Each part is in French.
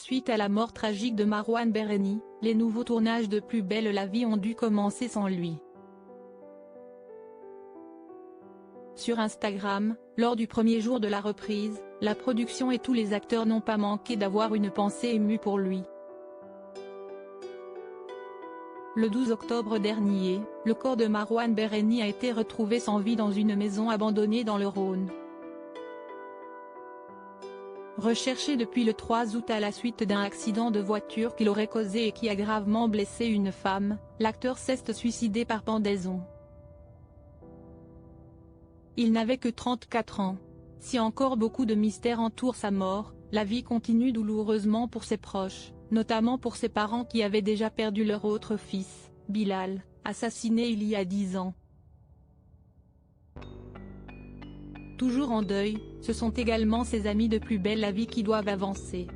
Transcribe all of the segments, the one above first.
Suite à la mort tragique de Marouane Berreni, les nouveaux tournages de Plus belle la vie ont dû commencer sans lui. Sur Instagram, lors du premier jour de la reprise, la production et tous les acteurs n'ont pas manqué d'avoir une pensée émue pour lui. Le 12 octobre dernier, le corps de Marouane Berreni a été retrouvé sans vie dans une maison abandonnée dans le Rhône. Recherché depuis le 3 août à la suite d'un accident de voiture qu'il aurait causé et qui a gravement blessé une femme, l'acteur s'est suicidé par pendaison. Il n'avait que 34 ans. Si encore beaucoup de mystères entourent sa mort, la vie continue douloureusement pour ses proches, notamment pour ses parents qui avaient déjà perdu leur autre fils, Bilal, assassiné il y a 10 ans. Toujours en deuil, ce sont également ses amis de Plus belle la vie qui doivent avancer.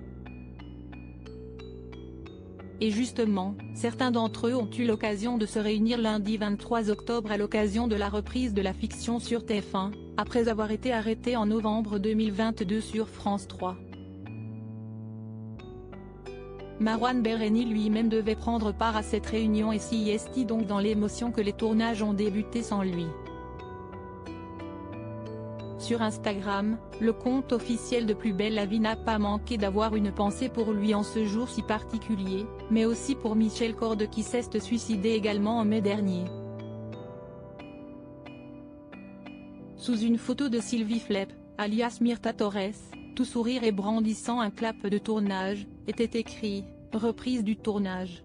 Et justement, certains d'entre eux ont eu l'occasion de se réunir lundi 23 octobre à l'occasion de la reprise de la fiction sur TF1, après avoir été arrêtés en novembre 2022 sur France 3. Marouane Berreni lui-même devait prendre part à cette réunion et s'y est donc dans l'émotion que les tournages ont débuté sans lui. Sur Instagram, le compte officiel de Plus belle la vie n'a pas manqué d'avoir une pensée pour lui en ce jour si particulier, mais aussi pour Michel Corde qui s'est suicidé également en mai dernier. Sous une photo de Sylvie Flep, alias Myrta Torres, tout sourire et brandissant un clap de tournage, était écrit « Reprise du tournage ».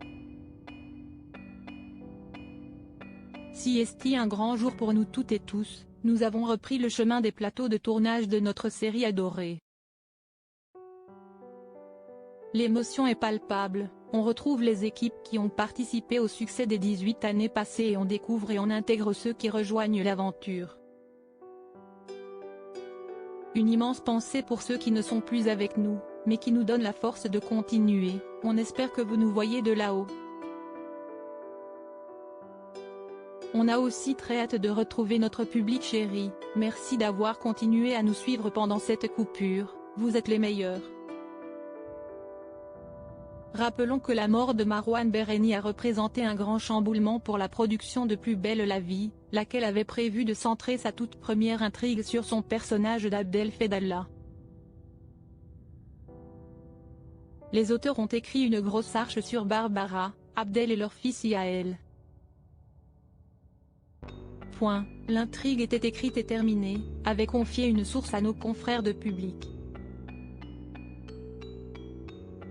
Si est un grand jour pour nous toutes et tous, nous avons repris le chemin des plateaux de tournage de notre série adorée. L'émotion est palpable, on retrouve les équipes qui ont participé au succès des 18 années passées et on découvre et on intègre ceux qui rejoignent l'aventure. Une immense pensée pour ceux qui ne sont plus avec nous, mais qui nous donnent la force de continuer, on espère que vous nous voyez de là-haut. On a aussi très hâte de retrouver notre public chéri, merci d'avoir continué à nous suivre pendant cette coupure, vous êtes les meilleurs. Rappelons que la mort de Marouane Berreni a représenté un grand chamboulement pour la production de Plus belle la vie, laquelle avait prévu de centrer sa toute première intrigue sur son personnage d'Abdel Fedallah. Les auteurs ont écrit une grosse arche sur Barbara, Abdel et leur fils Yael. L'intrigue était écrite et terminée, avait confié une source à nos confrères de Public.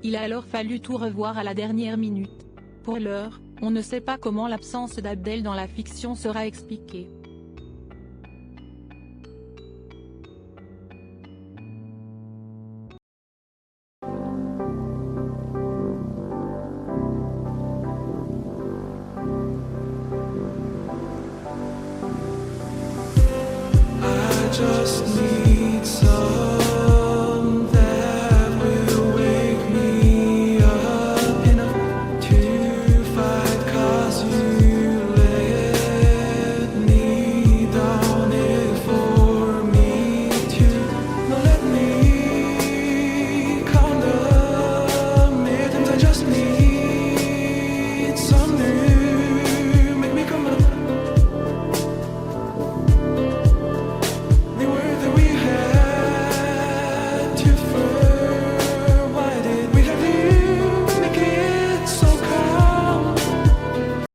Il a alors fallu tout revoir à la dernière minute. Pour l'heure, on ne sait pas comment l'absence d'Abdel dans la fiction sera expliquée. Just need some that will wake me up enough to fight, 'cause you let me down it for me to not let me count the minutes. I just need some new, make me come up. That we had to